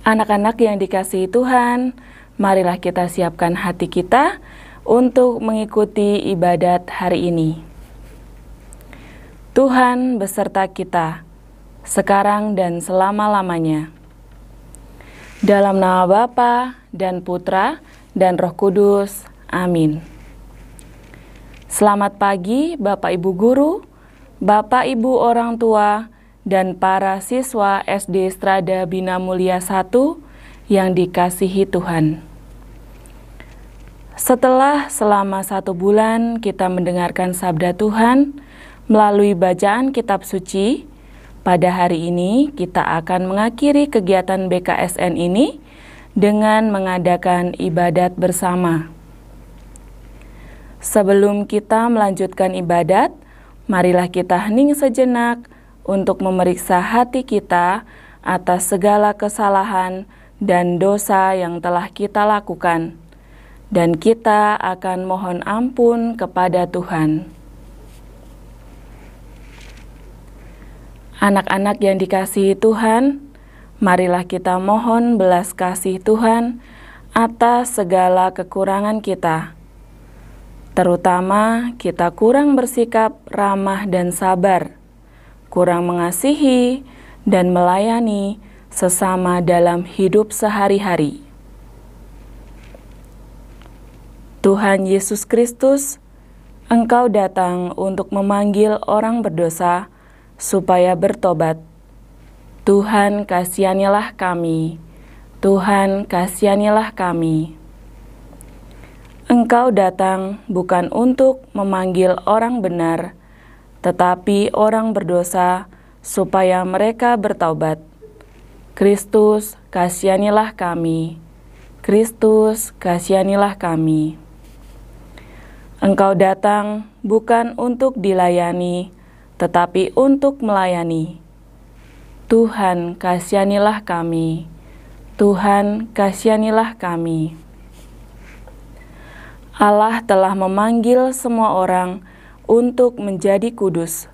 Anak-anak yang dikasihi Tuhan, marilah kita siapkan hati kita untuk mengikuti ibadat hari ini. Tuhan beserta kita, sekarang dan selama-lamanya. Dalam nama Bapa dan Putra dan Roh Kudus. Amin. Selamat pagi Bapak Ibu Guru, Bapak Ibu orang tua, dan para siswa SD Strada Bina Mulia 1 yang dikasihi Tuhan. Setelah selama 1 bulan kita mendengarkan sabda Tuhan melalui bacaan kitab suci, pada hari ini kita akan mengakhiri kegiatan BKSN ini dengan mengadakan ibadat bersama. Sebelum kita melanjutkan ibadat, marilah kita hening sejenak untuk memeriksa hati kita atas segala kesalahan dan dosa yang telah kita lakukan, dan kita akan mohon ampun kepada Tuhan. Anak-anak yang dikasihi Tuhan, marilah kita mohon belas kasih Tuhan atas segala kekurangan kita, terutama kita kurang bersikap ramah dan sabar, kurang mengasihi dan melayani sesama dalam hidup sehari-hari. Tuhan Yesus Kristus, Engkau datang untuk memanggil orang berdosa supaya bertobat. Tuhan, kasihanilah kami. Tuhan, kasihanilah kami. Engkau datang bukan untuk memanggil orang benar, tetapi orang berdosa supaya mereka bertaubat. Kristus, kasihanilah kami. Kristus, kasihanilah kami. Engkau datang bukan untuk dilayani, tetapi untuk melayani. Tuhan, kasihanilah kami. Tuhan, kasihanilah kami. Allah telah memanggil semua orang untuk menjadi kudus.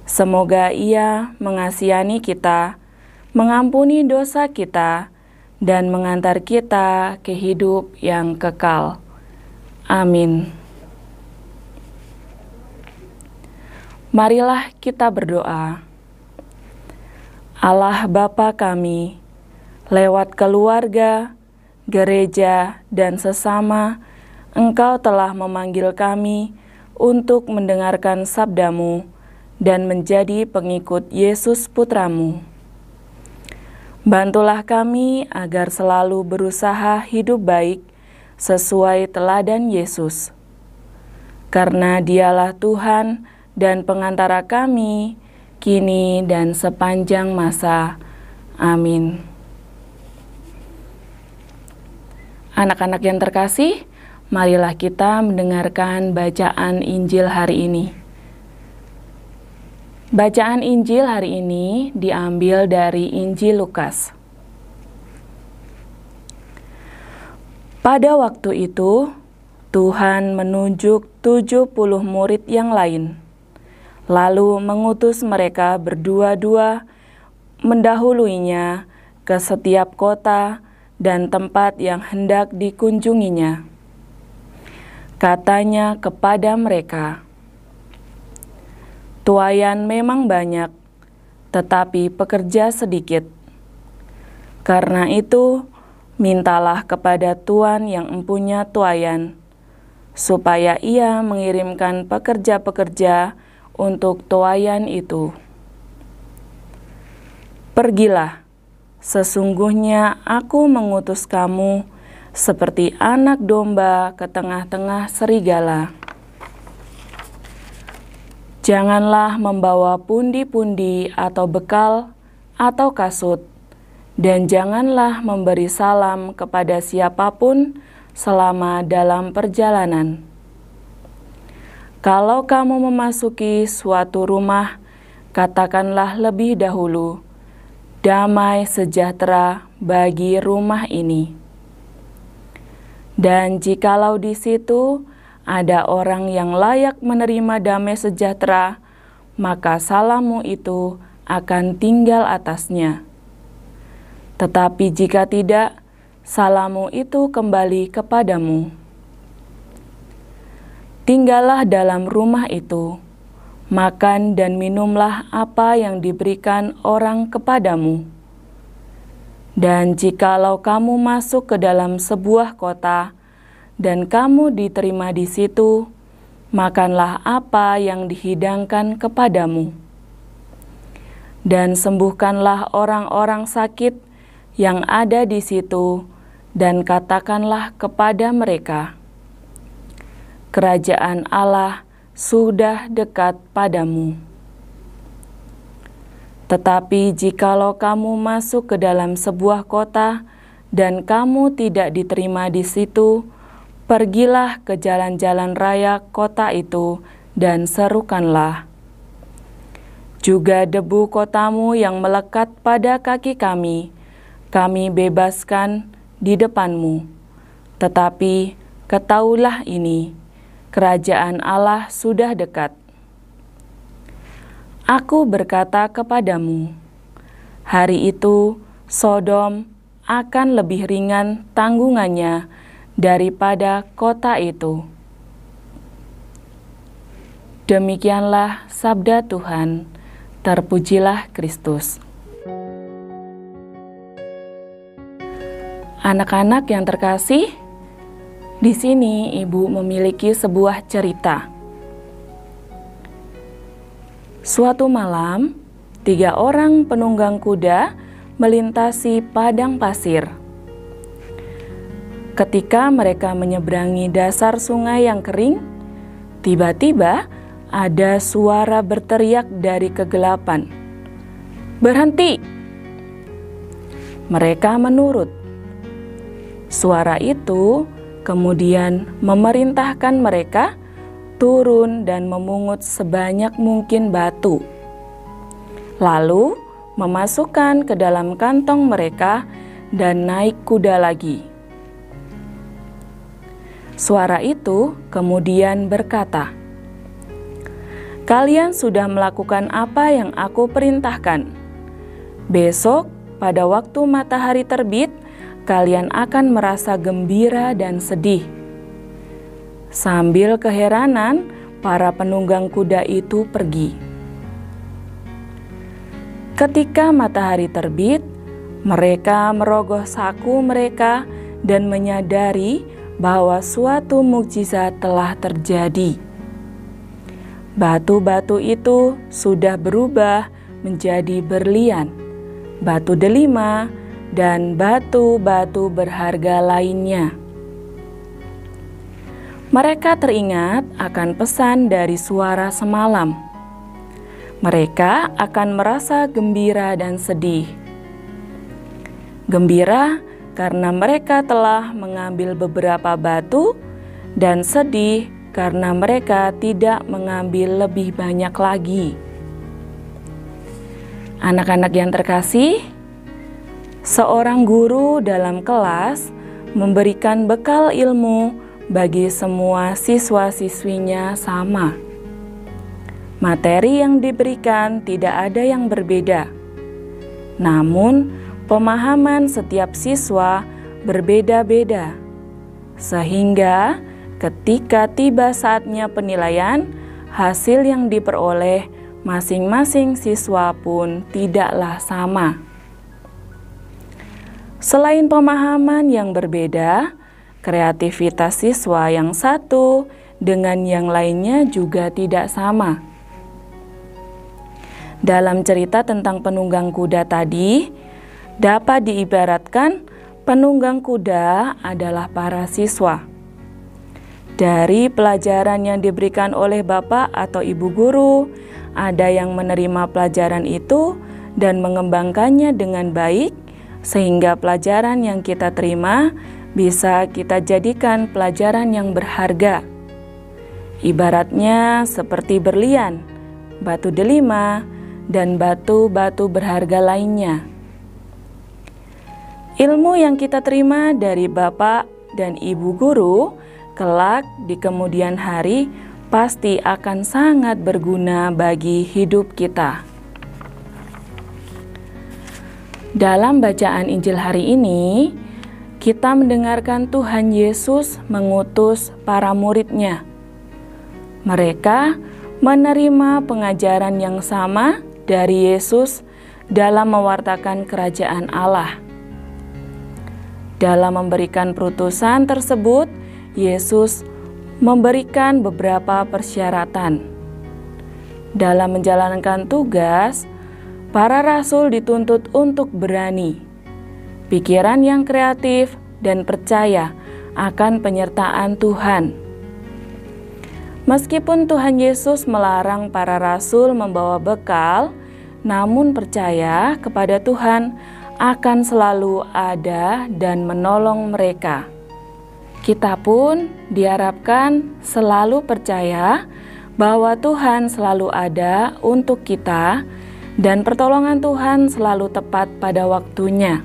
Semoga Ia mengasihani kita, mengampuni dosa kita, dan mengantar kita ke hidup yang kekal. Amin. Marilah kita berdoa. Allah Bapa kami, lewat keluarga, gereja, dan sesama, Engkau telah memanggil kami untuk mendengarkan sabda-Mu dan menjadi pengikut Yesus Putra-Mu. Bantulah kami agar selalu berusaha hidup baik sesuai teladan Yesus. Karena Dialah Tuhan dan pengantara kami, kini dan sepanjang masa. Amin. Anak-anak yang terkasih, marilah kita mendengarkan bacaan Injil hari ini. Bacaan Injil hari ini diambil dari Injil Lukas. Pada waktu itu, Tuhan menunjuk 70 murid yang lain, lalu mengutus mereka berdua-dua mendahuluinya ke setiap kota dan tempat yang hendak dikunjunginya. Katanya kepada mereka, "Tuaian memang banyak, tetapi pekerja sedikit. Karena itu, mintalah kepada Tuan yang empunya tuaian, supaya Ia mengirimkan pekerja-pekerja untuk tuaian itu. Pergilah, sesungguhnya Aku mengutus kamu seperti anak domba ke tengah-tengah serigala. Janganlah membawa pundi-pundi atau bekal atau kasut, dan janganlah memberi salam kepada siapapun selama dalam perjalanan. Kalau kamu memasuki suatu rumah, katakanlah lebih dahulu, 'Damai sejahtera bagi rumah ini.' Dan jikalau di situ ada orang yang layak menerima damai sejahtera, maka salammu itu akan tinggal atasnya. Tetapi jika tidak, salahmu itu kembali kepadamu. Tinggallah dalam rumah itu, makan dan minumlah apa yang diberikan orang kepadamu. Dan jikalau kamu masuk ke dalam sebuah kota, dan kamu diterima di situ, makanlah apa yang dihidangkan kepadamu. Dan sembuhkanlah orang-orang sakit yang ada di situ, dan katakanlah kepada mereka, kerajaan Allah sudah dekat padamu. Tetapi jikalau kamu masuk ke dalam sebuah kota, dan kamu tidak diterima di situ, pergilah ke jalan-jalan raya kota itu, dan serukanlah, juga debu kotamu yang melekat pada kaki kami bebaskan di depanmu. Tetapi ketahuilah ini, kerajaan Allah sudah dekat. Aku berkata kepadamu, hari itu Sodom akan lebih ringan tanggungannya daripada kota itu. Demikianlah sabda Tuhan. Terpujilah Kristus. Anak-anak yang terkasih, di sini Ibu memiliki sebuah cerita. Suatu malam, 3 orang penunggang kuda melintasi padang pasir. Ketika mereka menyeberangi dasar sungai yang kering, tiba-tiba ada suara berteriak dari kegelapan, "Berhenti!" Mereka menurut. Suara itu kemudian memerintahkan mereka turun dan memungut sebanyak mungkin batu, lalu memasukkan ke dalam kantong mereka dan naik kuda lagi. Suara itu kemudian berkata, "Kalian sudah melakukan apa yang aku perintahkan. Besok pada waktu matahari terbit, kalian akan merasa gembira dan sedih." Sambil keheranan, para penunggang kuda itu pergi. Ketika matahari terbit, mereka merogoh saku mereka dan menyadari bahwa suatu mukjizat telah terjadi. Batu-batu itu sudah berubah menjadi berlian, batu delima, dan batu-batu berharga lainnya. Mereka teringat akan pesan dari suara semalam. Mereka akan merasa gembira dan sedih. Gembira karena mereka telah mengambil beberapa batu, dan sedih karena mereka tidak mengambil lebih banyak lagi. Anak-anak yang terkasih, seorang guru dalam kelas memberikan bekal ilmu bagi semua siswa-siswinya sama. Materi yang diberikan tidak ada yang berbeda. Namun, pemahaman setiap siswa berbeda-beda. Sehingga ketika tiba saatnya penilaian, hasil yang diperoleh masing-masing siswa pun tidaklah sama. Selain pemahaman yang berbeda, kreativitas siswa yang satu dengan yang lainnya juga tidak sama. Dalam cerita tentang penunggang kuda tadi, dapat diibaratkan penunggang kuda adalah para siswa. Dari pelajaran yang diberikan oleh bapak atau ibu guru, ada yang menerima pelajaran itu dan mengembangkannya dengan baik, sehingga pelajaran yang kita terima bisa kita jadikan pelajaran yang berharga. Ibaratnya seperti berlian, batu delima, dan batu-batu berharga lainnya. Ilmu yang kita terima dari bapak dan ibu guru kelak di kemudian hari pasti akan sangat berguna bagi hidup kita. Dalam bacaan Injil hari ini, kita mendengarkan Tuhan Yesus mengutus para murid-Nya. Mereka menerima pengajaran yang sama dari Yesus dalam mewartakan kerajaan Allah. Dalam memberikan perutusan tersebut, Yesus memberikan beberapa persyaratan. Dalam menjalankan tugas, para rasul dituntut untuk berani, pikiran yang kreatif, dan percaya akan penyertaan Tuhan. Meskipun Tuhan Yesus melarang para rasul membawa bekal, namun percaya kepada Tuhan akan selalu ada dan menolong mereka. Kita pun diharapkan selalu percaya bahwa Tuhan selalu ada untuk kita dan pertolongan Tuhan selalu tepat pada waktunya.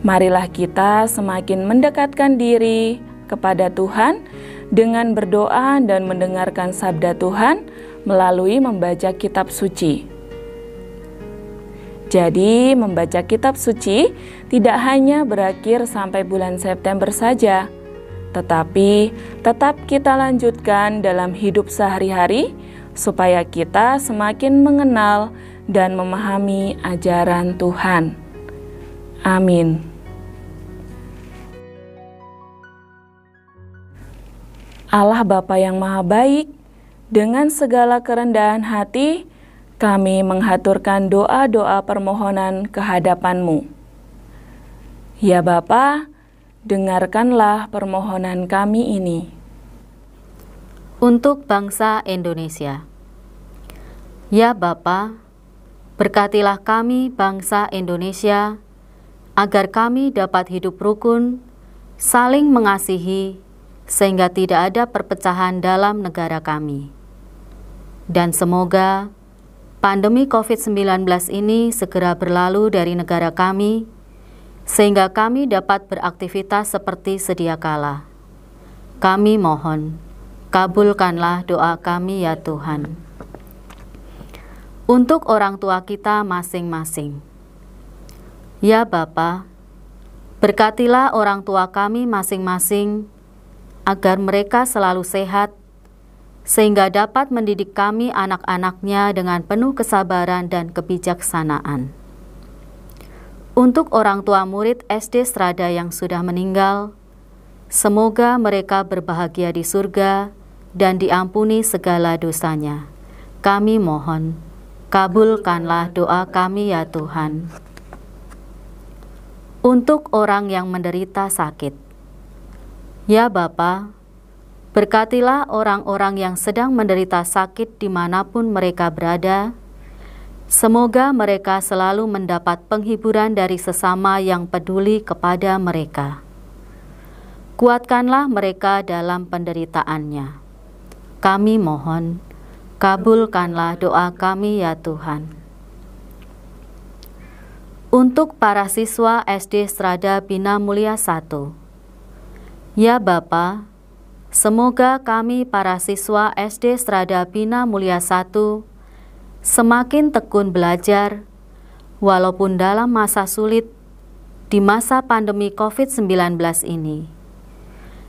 Marilah kita semakin mendekatkan diri kepada Tuhan dengan berdoa dan mendengarkan sabda Tuhan melalui membaca kitab suci. Jadi, membaca kitab suci tidak hanya berakhir sampai bulan September saja, tetapi tetap kita lanjutkan dalam hidup sehari-hari supaya kita semakin mengenal dan memahami ajaran Tuhan. Amin. Allah Bapa yang Maha Baik, dengan segala kerendahan hati, kami menghaturkan doa-doa permohonan kehadapan-Mu. Ya Bapa, dengarkanlah permohonan kami ini. Untuk bangsa Indonesia. Ya Bapa, berkatilah kami bangsa Indonesia, agar kami dapat hidup rukun, saling mengasihi, sehingga tidak ada perpecahan dalam negara kami. Dan semoga pandemi COVID-19 ini segera berlalu dari negara kami, sehingga kami dapat beraktivitas seperti sedia kala. Kami mohon, kabulkanlah doa kami ya Tuhan. Untuk orang tua kita masing-masing. Ya Bapa, berkatilah orang tua kami masing-masing, agar mereka selalu sehat, sehingga dapat mendidik kami anak-anaknya dengan penuh kesabaran dan kebijaksanaan. Untuk orang tua murid SD Strada yang sudah meninggal, semoga mereka berbahagia di surga dan diampuni segala dosanya. Kami mohon, kabulkanlah doa kami ya Tuhan. Untuk orang yang menderita sakit. Ya Bapa, berkatilah orang-orang yang sedang menderita sakit dimanapun mereka berada. Semoga mereka selalu mendapat penghiburan dari sesama yang peduli kepada mereka. Kuatkanlah mereka dalam penderitaannya. Kami mohon, kabulkanlah doa kami ya Tuhan. Untuk para siswa SD Strada Bina Mulia 1. Ya Bapa, semoga kami para siswa SD Strada Bina Mulia 1 semakin tekun belajar, walaupun dalam masa sulit di masa pandemi COVID-19 ini.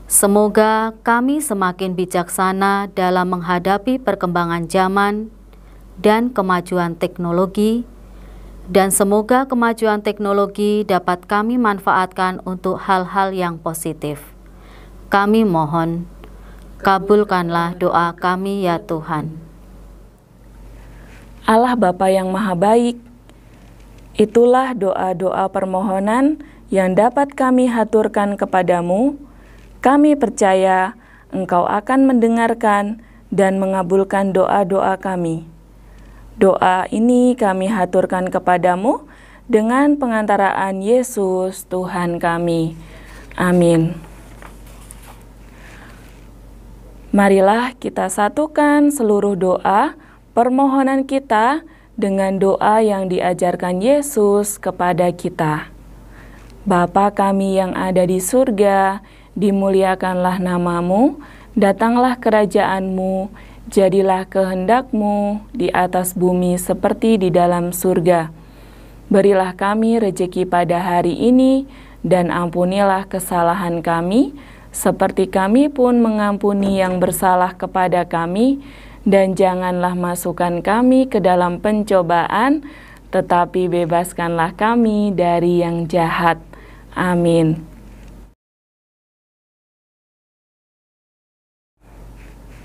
Semoga kami semakin bijaksana dalam menghadapi perkembangan zaman dan kemajuan teknologi, dan semoga kemajuan teknologi dapat kami manfaatkan untuk hal-hal yang positif. Kami mohon, kabulkanlah doa kami ya Tuhan. Allah Bapa yang Maha Baik, itulah doa-doa permohonan yang dapat kami haturkan kepadamu. Kami percaya Engkau akan mendengarkan dan mengabulkan doa-doa kami. Doa ini kami haturkan kepadamu dengan pengantaraan Yesus Tuhan kami. Amin. Marilah kita satukan seluruh doa permohonan kita dengan doa yang diajarkan Yesus kepada kita. Bapa kami yang ada di surga, dimuliakanlah namamu, datanglah kerajaan-Mu, jadilah kehendak-Mu di atas bumi seperti di dalam surga. Berilah kami rejeki pada hari ini, dan ampunilah kesalahan kami, seperti kami pun mengampuni yang bersalah kepada kami, dan janganlah masukkan kami ke dalam pencobaan, tetapi bebaskanlah kami dari yang jahat. Amin.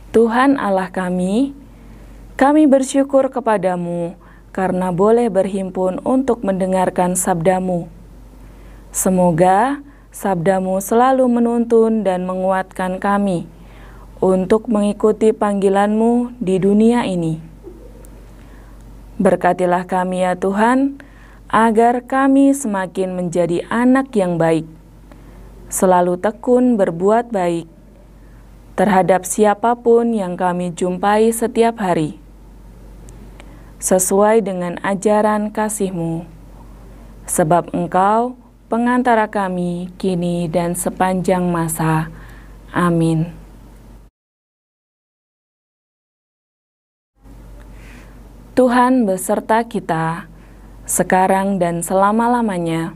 Tuhan Allah kami bersyukur kepadamu karena boleh berhimpun untuk mendengarkan sabdamu. Semoga sabdamu selalu menuntun dan menguatkan kami untuk mengikuti panggilanmu di dunia ini. Berkatilah kami ya Tuhan, agar kami semakin menjadi anak yang baik, selalu tekun berbuat baik terhadap siapapun yang kami jumpai setiap hari, sesuai dengan ajaran kasih-Mu, sebab Engkau pengantara kami kini dan sepanjang masa. Amin. Tuhan beserta kita, sekarang dan selama-lamanya.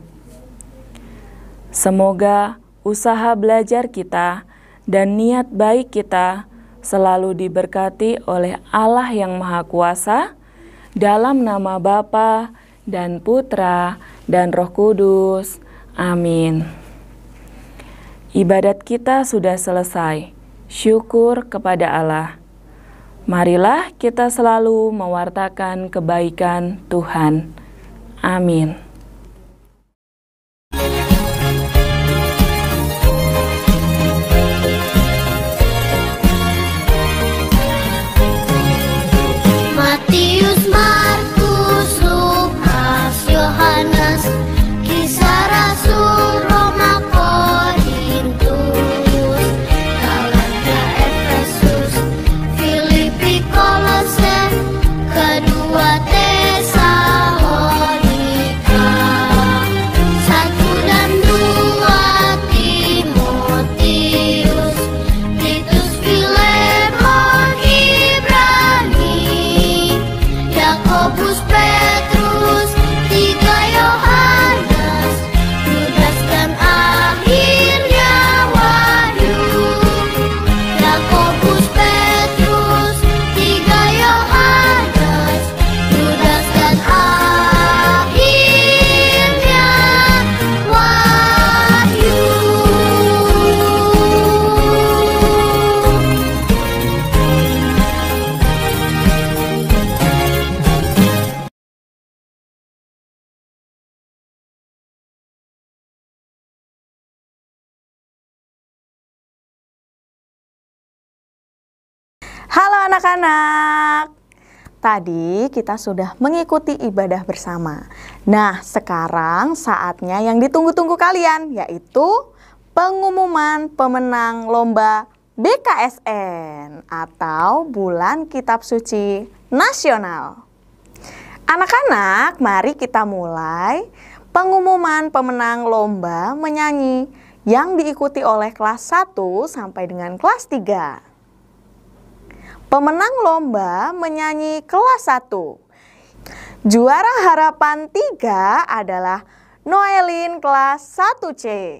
Semoga usaha belajar kita dan niat baik kita selalu diberkati oleh Allah yang Maha Kuasa, dalam nama Bapa dan Putra dan Roh Kudus. Amin. Ibadat kita sudah selesai. Syukur kepada Allah. Marilah kita selalu mewartakan kebaikan Tuhan. Amin. Matius, Markus, Lukas, Yohanes, Kisah Rasul, Roma, Korintus, Galatia, Efesus, Filipi, Kolose, kedua Tesalonika, 1 dan 2 Timotius, Titus, Filemon, Ibrani, Yakobus, Petrus, 3 Yohanes, Yudas dan akhirnya Wahyu. Yakobus, Petrus, 3 Yohanes, Yudas dan akhirnya Wahyu. Halo anak-anak, tadi kita sudah mengikuti ibadah bersama. Nah, sekarang saatnya yang ditunggu-tunggu kalian, yaitu pengumuman pemenang lomba BKSN atau Bulan Kitab Suci Nasional. Anak-anak, mari kita mulai pengumuman pemenang lomba menyanyi yang diikuti oleh kelas 1 sampai dengan kelas 3. Pemenang lomba menyanyi kelas 1. Juara harapan 3 adalah Noelin kelas 1C.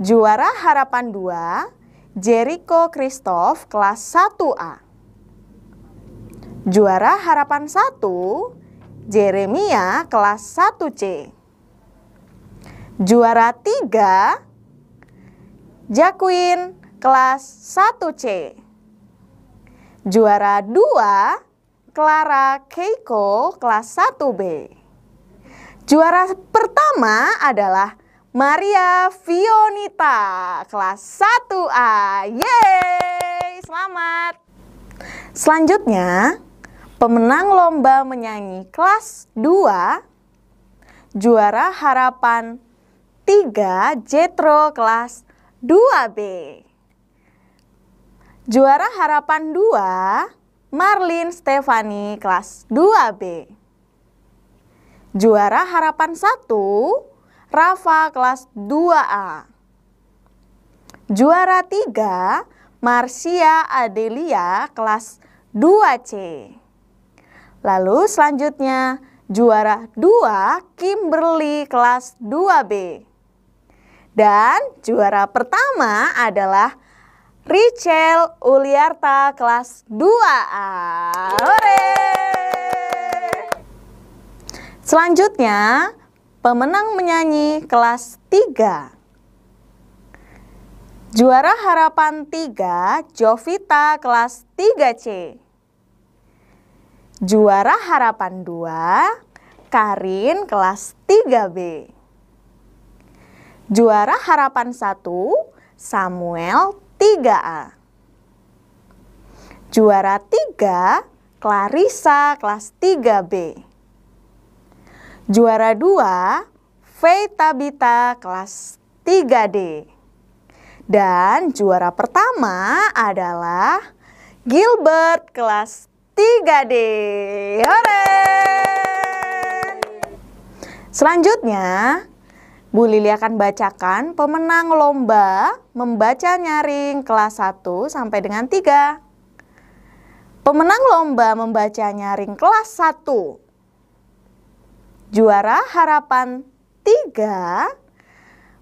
Juara harapan 2, Jericho Christoph kelas 1A. Juara harapan 1, Jeremia kelas 1C. Juara 3, Jacqueline kelas 1C. Juara 2, Clara Keiko kelas 1B. Juara pertama adalah Maria Fionita kelas 1A. Yeay, selamat. Selanjutnya, pemenang lomba menyanyi kelas 2, juara harapan 3 Jetro kelas 2B. Juara harapan 2 Marlin Stefani kelas 2B. Juara harapan 1 Rafa kelas 2A. Juara 3 Marcia Adelia kelas 2C. Lalu selanjutnya Juara 2 Kimberly kelas 2B. Dan juara pertama adalah Richel Uliarta kelas 2A. Hore! Selanjutnya, pemenang menyanyi kelas 3. Juara harapan 3 Jovita kelas 3C. Juara harapan 2 Karin kelas 3B. Juara harapan 1 Samuel 3A. Juara 3 Clarissa kelas 3B. Juara 2 Faith Tabita kelas 3D. Dan juara pertama adalah Gilbert kelas 3D. Hore! Selanjutnya, Bu Lili akan bacakan pemenang lomba membaca nyaring kelas 1 sampai dengan 3. Pemenang lomba membaca nyaring kelas 1. Juara harapan 3,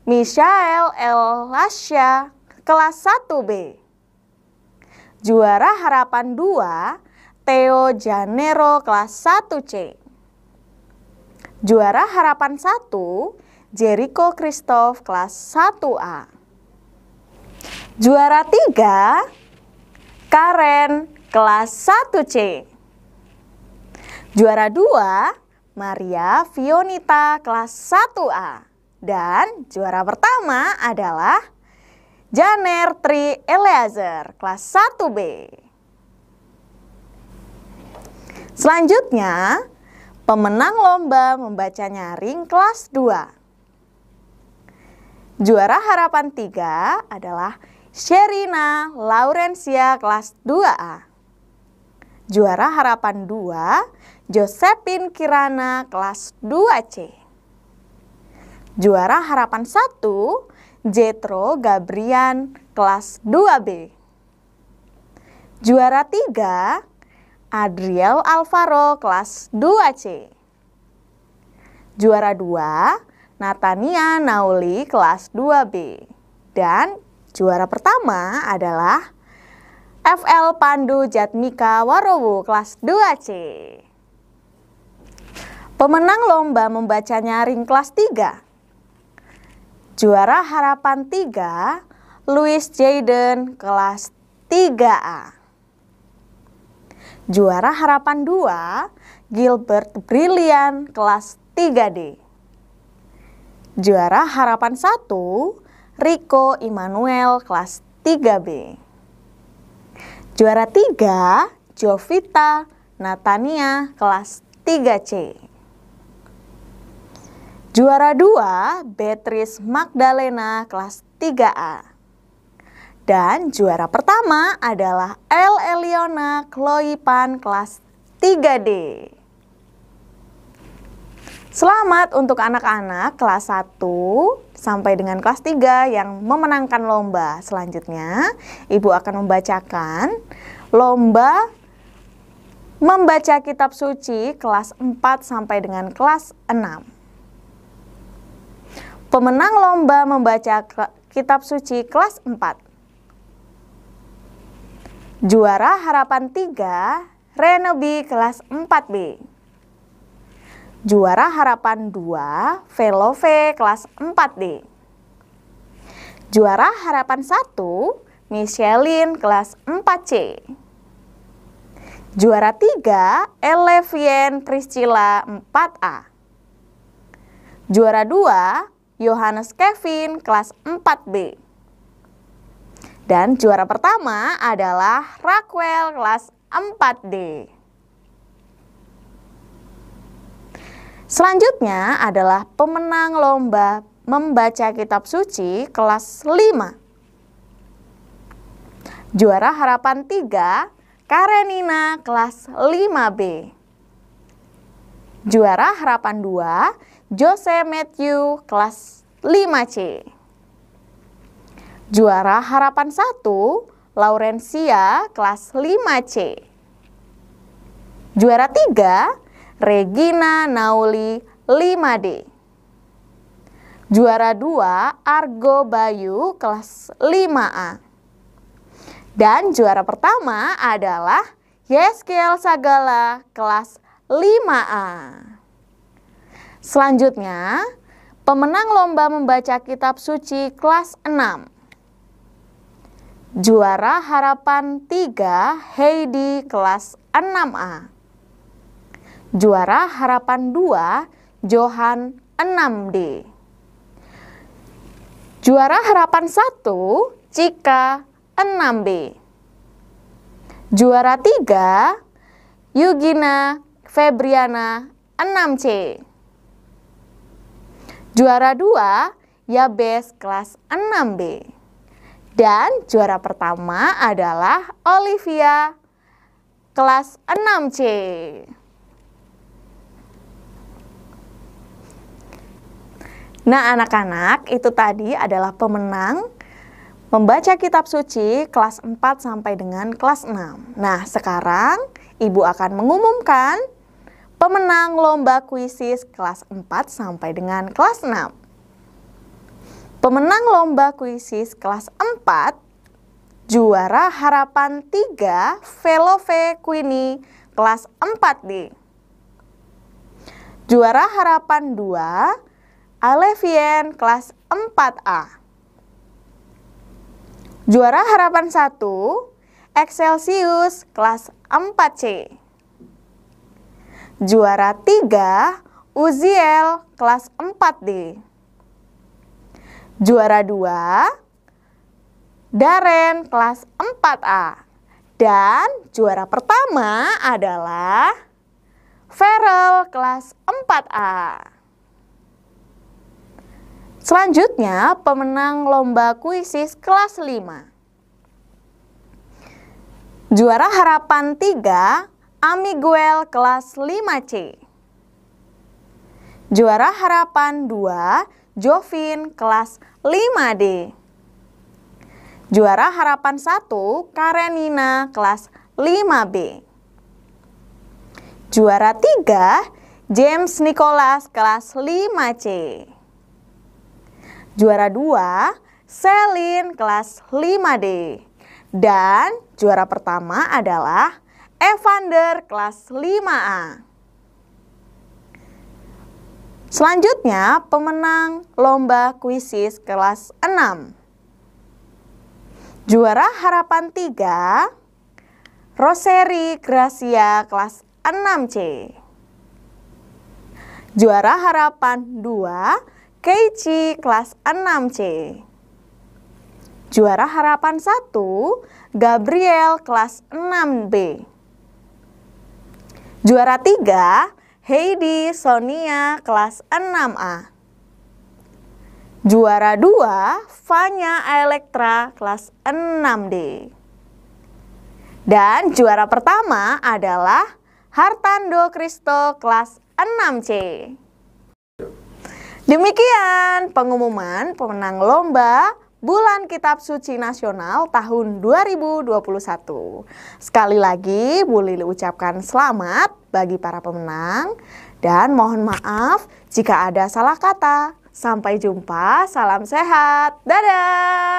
Michael Elasya kelas 1B. Juara harapan 2, Theo Janero kelas 1C. Juara harapan 1, Jericho Christoph kelas 1A. Juara 3, Karen kelas 1C. Juara 2, Maria Fionita kelas 1A. Dan juara pertama adalah Janer Tri Eleazar kelas 1B. Selanjutnya, pemenang lomba membaca nyaring kelas 2. Juara harapan 3 adalah Sherina Laurencia kelas 2A. Juara harapan 2, Josephine Kirana kelas 2C. Juara harapan 1, Jetro Gabrian kelas 2B. Juara 3, Adriel Alvaro kelas 2C. Juara 2, Natania Nauli kelas 2B. Dan juara pertama adalah FL Pandu Jatmika Warowu kelas 2C. Pemenang lomba membaca nyaring kelas 3. Juara harapan 3, Louis Jayden kelas 3A. Juara harapan 2, Gilbert Brilian kelas 3D. Juara harapan 1, Rico Immanuel kelas 3B. Juara 3, Jovita Natania kelas 3C. Juara 2, Beatrice Magdalena kelas 3A. Dan juara pertama adalah El Eliona Chloe Pan kelas 3D. Selamat untuk anak-anak kelas 1 sampai dengan kelas 3 yang memenangkan lomba. Selanjutnya, Ibu akan membacakan lomba membaca kitab suci kelas 4 sampai dengan kelas 6. Pemenang lomba membaca kitab suci kelas 4. Juara harapan 3, Renobi kelas 4B. Juara harapan 2, Velove kelas 4D. Juara harapan 1, Michelin kelas 4C. Juara 3, Elevien Priscilla 4A. Juara 2, Yohanes Kevin kelas 4B. Dan juara pertama adalah Raquel kelas 4D. Selanjutnya adalah pemenang lomba membaca kitab suci kelas 5. Juara harapan 3, Karenina kelas 5B. Juara harapan 2, Jose Matthew kelas 5C. Juara harapan 1, Laurencia kelas 5C. Juara 3, Regina Nauli 5D. Juara 2 Argo Bayu kelas 5A. Dan juara pertama adalah Yeskiel Sagala kelas 5A. Selanjutnya, pemenang lomba membaca kitab suci kelas 6. Juara harapan 3 Heidi kelas 6A. Juara harapan 2 Johan 6D. Juara harapan 1 Cika 6B. Juara 3 Yugina Febriana 6C. Juara 2 Yabes kelas 6B. Dan juara pertama adalah Olivia kelas 6C. Nah, anak-anak, itu tadi adalah pemenang membaca kitab suci kelas 4 sampai dengan kelas 6. Nah, sekarang Ibu akan mengumumkan pemenang lomba kuisis kelas 4 sampai dengan kelas 6. Pemenang lomba kuisis kelas 4, juara harapan 3 Velove Queenie kelas 4D. Juara harapan 2 Alevien kelas 4A. Juara harapan 1 Excelsius kelas 4C. Juara 3 Uziel kelas 4D. Juara 2 Darren kelas 4A. Dan juara pertama adalah Farel kelas 4A. Selanjutnya, pemenang lomba kuisis kelas 5. Juara harapan 3 Amiguel kelas 5C. Juara harapan 2 Jovin kelas 5D. Juara harapan 1 Karenina kelas 5B. Juara 3 James Nicholas kelas 5C. Juara 2 Selin kelas 5D. Dan juara pertama adalah Evander kelas 5A. Selanjutnya, pemenang lomba kuisis kelas 6. Juara harapan 3 Roseri Gracia kelas 6C. Juara harapan 2 Keiichi kelas 6C. Juara harapan 1 Gabriel kelas 6B. Juara 3 Heidi Sonia kelas 6A. Juara 2 Fanya Elektra kelas 6D. Dan juara pertama adalah Hartando Kristo kelas 6C. Demikian pengumuman pemenang lomba Bulan Kitab Suci Nasional tahun 2021. Sekali lagi, Bu Lili ucapkan selamat bagi para pemenang dan mohon maaf jika ada salah kata. Sampai jumpa, salam sehat, dadah!